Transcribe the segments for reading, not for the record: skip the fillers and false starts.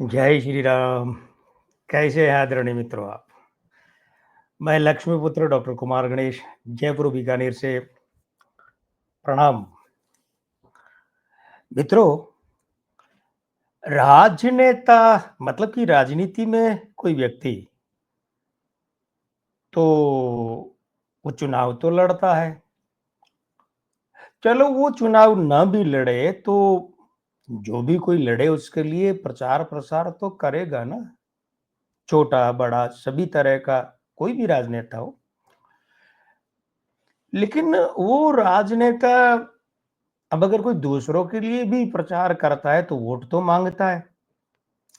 जय श्री राम। कैसे हैं आदरणीय मित्रों आप? मैं लक्ष्मीपुत्र डॉक्टर कुमार गणेश जयपुर बीकानेर से प्रणाम। मित्रों, राजनेता मतलब कि राजनीति में कोई व्यक्ति तो वो चुनाव तो लड़ता है। चलो वो चुनाव ना भी लड़े तो जो भी कोई लड़े उसके लिए प्रचार प्रसार तो करेगा ना। छोटा बड़ा सभी तरह का कोई भी राजनेता हो। लेकिन वो राजनेता अब अगर कोई दूसरों के लिए भी प्रचार करता है तो वोट तो मांगता है।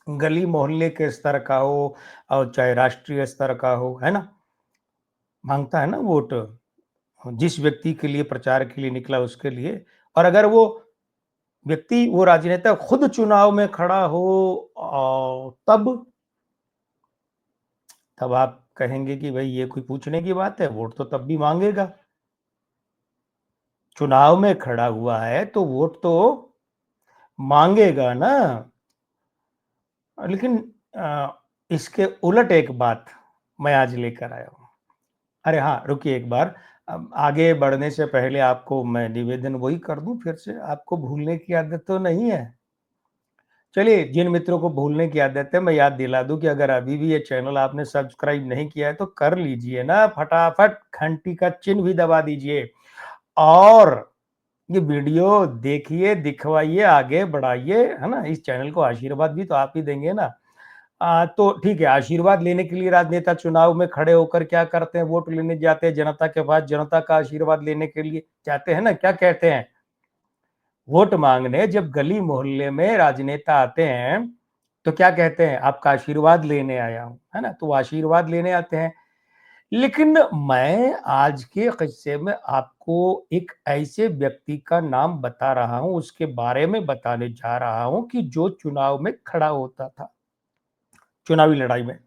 गली मोहल्ले के स्तर का हो और चाहे राष्ट्रीय स्तर का हो, है ना? मांगता है ना वोट। जिस व्यक्ति के लिए प्रचार के लिए निकला उसके लिए। और अगर वो व्यक्ति वो राजनेता खुद चुनाव में खड़ा हो तब तब आप कहेंगे कि भाई ये कोई पूछने की बात है, वोट तो तब भी मांगेगा। चुनाव में खड़ा हुआ है तो वोट तो मांगेगा ना। लेकिन इसके उलट एक बात मैं आज लेकर आया हूँ। अरे हाँ, रुकिए एक बार। आगे बढ़ने से पहले आपको मैं निवेदन वही कर दूँ फिर से, आपको भूलने की आदत तो नहीं है? चलिए, जिन मित्रों को भूलने की आदत है, मैं याद दिला दूँ कि अगर अभी भी ये चैनल आपने सब्सक्राइब नहीं किया है, तो कर लीजिए ना, फटाफट घंटी का चिन्ह भी दबा दीजिए। और ये वीडियो देखिए, दिखवाइए, आगे बढ़ाइए, है ना? इस चैनल को आशीर्वाद भी तो आप ही देंगे ना। तो ठीक है, आशीर्वाद लेने के लिए राजनेता चुनाव में खड़े होकर क्या करते हैं? वोट लेने जाते हैं जनता के पास, जनता का आशीर्वाद लेने के लिए जाते हैं ना। क्या कहते हैं? वोट मांगने जब गली मोहल्ले में राजनेता आते हैं तो क्या कहते हैं? आपका आशीर्वाद लेने आया हूं, है ना? तो वो आशीर्वाद लेने आते हैं। लेकिन मैं आज के किस्से में आपको एक ऐसे व्यक्ति का नाम बता रहा हूं, उसके बारे में बताने जा रहा हूं कि जो चुनाव में खड़ा होता था, चुनावी लड़ाई में,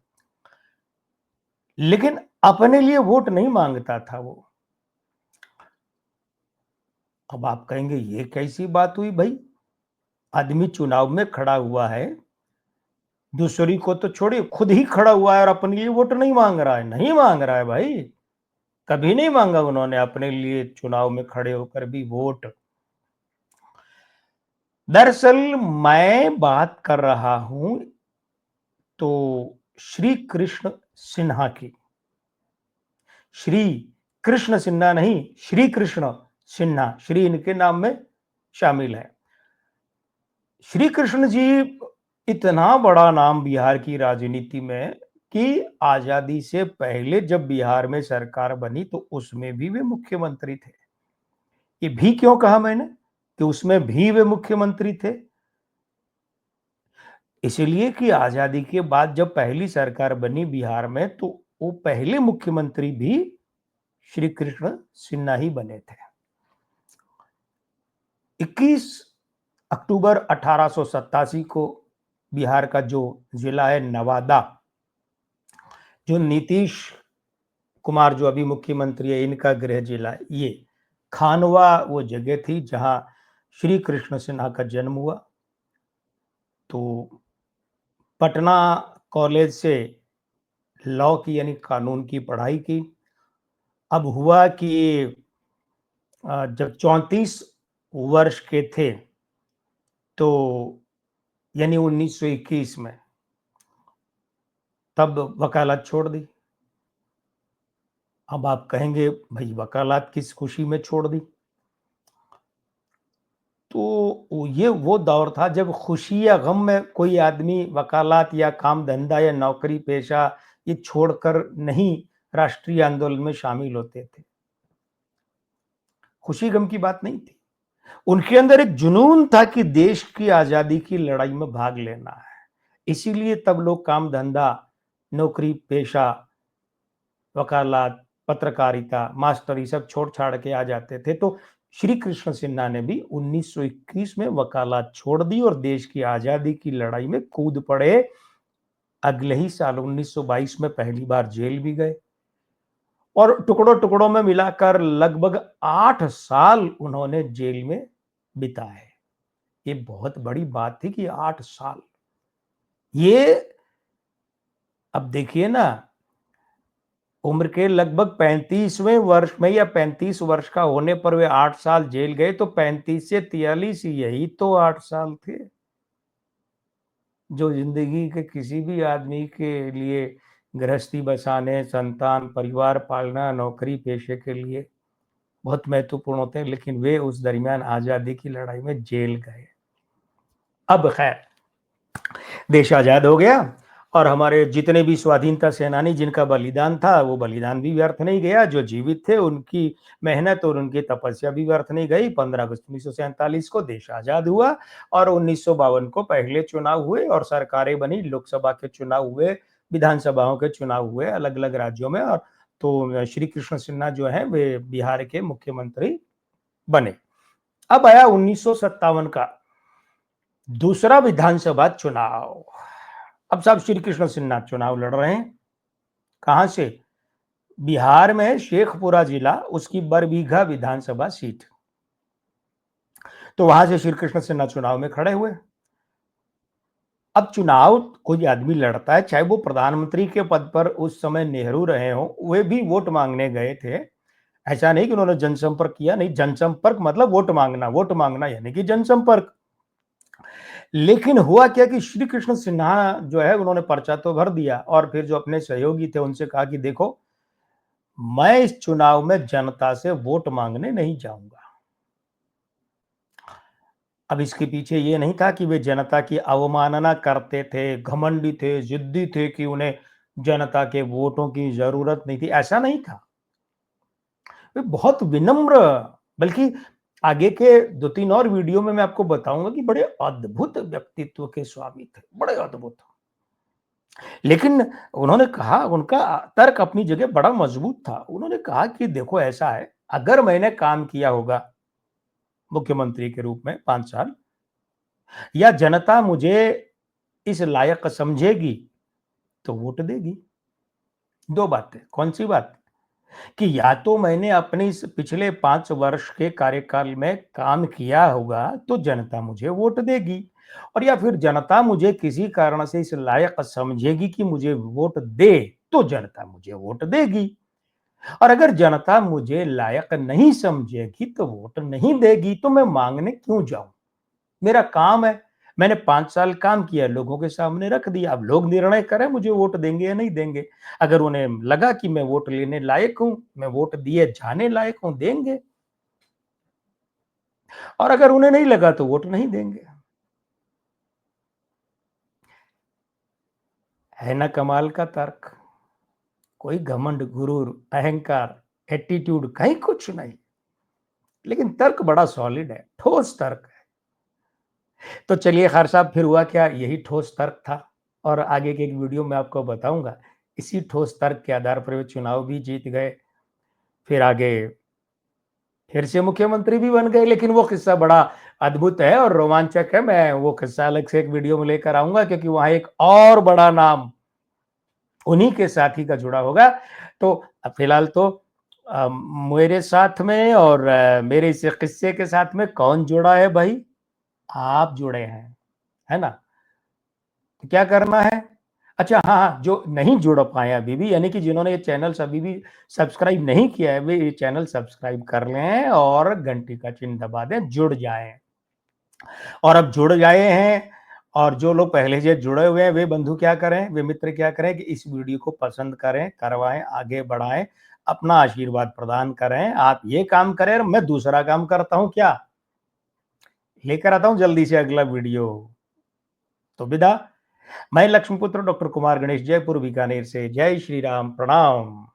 लेकिन अपने लिए वोट नहीं मांगता था वो। अब आप कहेंगे ये कैसी बात हुई भाई? आदमी चुनाव में खड़ा हुआ है, दूसरी को तो छोड़िए, खुद ही खड़ा हुआ है और अपने लिए वोट नहीं मांग रहा है। नहीं मांग रहा है भाई, कभी नहीं मांगा उन्होंने अपने लिए चुनाव में खड़े होकर भी वोट। दरअसल मैं बात कर रहा हूं तो श्री कृष्ण सिन्हा की। श्री कृष्ण सिन्हा नहीं, श्री कृष्ण सिन्हा, श्री इनके नाम में शामिल है। श्री कृष्ण जी इतना बड़ा नाम बिहार की राजनीति में कि आजादी से पहले जब बिहार में सरकार बनी तो उसमें भी वे मुख्यमंत्री थे। ये भी क्यों कहा मैंने कि उसमें भी वे मुख्यमंत्री थे? इसलिए कि आजादी के बाद जब पहली सरकार बनी बिहार में तो वो पहले मुख्यमंत्री भी श्री कृष्ण सिन्हा ही बने थे। 21 अक्टूबर 1887 को बिहार का जो जिला है नवादा, जो नीतीश कुमार जो अभी मुख्यमंत्री है इनका गृह जिला, ये खानवा वो जगह थी जहां श्री कृष्ण सिन्हा का जन्म हुआ। तो पटना कॉलेज से लॉ की यानी कानून की पढ़ाई की। अब हुआ कि जब 34 वर्ष के थे तो यानी 1921 में, तब वकालत छोड़ दी। अब आप कहेंगे भाई वकालत किस खुशी में छोड़ दी? तो ये वो दौर था जब खुशी या गम में कोई आदमी वकालत या काम धंधा या नौकरी पेशा ये छोड़कर नहीं राष्ट्रीय आंदोलन में शामिल होते थे। खुशी गम की बात नहीं थी। उनके अंदर एक जुनून था कि देश की आजादी की लड़ाई में भाग लेना है। इसीलिए तब लोग काम धंधा, नौकरी पेशा, वकालत, पत्रकारिता, मास्टरी सब छोड़ छाड़ के आ जाते थे। तो श्री कृष्ण सिन्हा ने भी 1921 में वकालत छोड़ दी और देश की आजादी की लड़ाई में कूद पड़े। अगले ही साल 1922 में पहली बार जेल भी गए और टुकड़ों टुकड़ों में मिलाकर लगभग 8 साल उन्होंने जेल में बिताए। ये बहुत बड़ी बात थी कि 8 साल। ये अब देखिए ना, उम्र के लगभग 35वें वर्ष में या 35 वर्ष का होने पर वे 8 साल जेल गए, तो 35 से 43 यही तो 8 साल थे, जो ज़िंदगी के किसी भी आदमी के लिए गृहस्थी बसाने, संतान, परिवार पालना, नौकरी पेशे के लिए बहुत महत्वपूर्ण होते हैं, लेकिन वे उस दरमियान आज़ादी की लड़ाई में जेल गए। अब खैर देश आज़ाद हो गया और हमारे जितने भी स्वाधीनता सेनानी जिनका बलिदान था, वो बलिदान भी व्यर्थ नहीं गया। जो जीवित थे, उनकी मेहनत और उनकी तपस्या भी व्यर्थ नहीं गई। 15 अगस्त 1947 को देश आज़ाद हुआ और 1952 को पहले चुनाव हुए और सरकारें बनी, लोकसभा के चुनाव हुए, विधानसभाओं के चुनाव हुए अलग-अलग राज्यों में और तो श्री कृष्ण सिन्हा जो हैं, वे बिहार के मुख्यमंत्री बने। अब आया 1957 का दूसरा विधानसभा चुनाव। अब साहब श्री कृष्ण सिन्हा चुनाव लड़ रहे हैं। कहां से? बिहार में शेखपुरा जिला, उसकी बरबीघा विधानसभा सीट। तो वहां से श्री कृष्ण सिन्हा चुनाव में खड़े हुए। अब चुनाव कोई आदमी लड़ता है, चाहे वो प्रधानमंत्री के पद पर उस समय नेहरू रहे हों, वे भी वोट मांगने गए थे। ऐसा नहीं कि उन्होंने जनसंपर्क किया, नहीं, जनसंपर्क मतलब वोट मांगना यानी कि जनसंपर्क। लेकिन हुआ क्या कि श्री कृष्ण सिन्हा जो है, उन्होंने पर्चा तो भर दिया और फिर जो अपने सहयोगी थे उनसे कहा कि देखो, मैं इस चुनाव में जनता से वोट मांगने नहीं जाऊंगा। अब इसके पीछे ये नहीं था कि वे जनता की अवमानना करते थे, घमंडी थे, जिद्दी थे कि उन्हें जनता के वोटों की जरूरत नहीं थी, ऐसा नहीं था। वे बहुत विनम्र, बल्कि आगे के 2-3 और वीडियो में मैं आपको बताऊंगा कि बड़े अद्भुत व्यक्तित्व के स्वामी थे, बड़े अद्भुत। लेकिन उन्होंने कहा, उनका तर्क अपनी जगह बड़ा मजबूत था। उन्होंने कहा कि देखो ऐसा है, अगर मैंने काम किया होगा मुख्यमंत्री के रूप में 5 साल, या जनता मुझे इस लायक समझेगी, तो वोट देगी। 2 बातें, कौन-सी बात? कि या तो मैंने अपने इस पिछले 5 वर्ष के कार्यकाल में काम किया होगा, तो जनता मुझे वोट देगी, और या फिर जनता मुझे किसी कारण से इस लायक समझेगी कि मुझे वोट दे, तो जनता मुझे वोट देगी। और अगर जनता मुझे लायक नहीं समझेगी, तो वोट नहीं देगी, तो मैं मांगने क्यों जाऊं? मेरा काम है, मैंने 5 साल काम किया, लोगों के सामने रख दिया, अब लोग निर्णय करें मुझे वोट देंगे या नहीं देंगे। अगर उन्हें लगा कि मैं वोट लेने लायक हूं, मैं वोट दिए जाने लायक हूं, देंगे, और अगर उन्हें नहीं लगा तो वोट नहीं देंगे। है ना कमाल का तर्क? कोई घमंड, गुरूर, अहंकार, एटीट्यूड कहीं कुछ नहीं, लेकिन तर्क बड़ा सॉलिड है, ठोस तर्क है। तो चलिए खैर साहब, फिर हुआ क्या? यही ठोस तर्क था और आगे के एक वीडियो में आपको बताऊंगा। इसी ठोस तर्क के आधार पर वे चुनाव भी जीत गए, फिर आगे फिर से मुख्यमंत्री भी बन गए। लेकिन वो किस्सा बड़ा अद्भुत है और रोमांचक है, मैं वो किस्सा अलग से एक वीडियो में लेकर आऊंगा, क्योंकि वहां एक और बड़ा नाम उन्हीं के साथी का जुड़ा होगा। तो फिलहाल तो मेरे साथ में और मेरे इस किस्से के साथ में कौन जुड़ा है भाई? आप जुड़े हैं, है ना? तो क्या करना है? अच्छा, हाँ, हाँ, जो नहीं जुड़ पाए अभी भी, यानी कि जिन्होंने ये चैनल्स अभी भी सब्सक्राइब नहीं किया है, वे ये चैनल सब्सक्राइब कर लें और घंटी का चिन्ह दबा दें, जुड़ जाएँ। और अब जुड़ गए हैं, और जो लोग पहले से जुड़े हुए हैं, वे बंधु क्या करें, वे मित्र क्या करें कि इस वीडियो को पसंद करें, करवाएँ, आगे बढ़ाएँ, अपना आशीर्वाद प्रदान करें। आप ये काम करें और मैं दूसरा काम करता हूँ क्या? लेकर आता हूँ जल्दी से अगला वीडियो। तो विदा। मैं लक्ष्मीपुत्र डॉक्टर कुमार गणेश, जयपुर बीकानेर से। जय श्री राम, प्रणाम।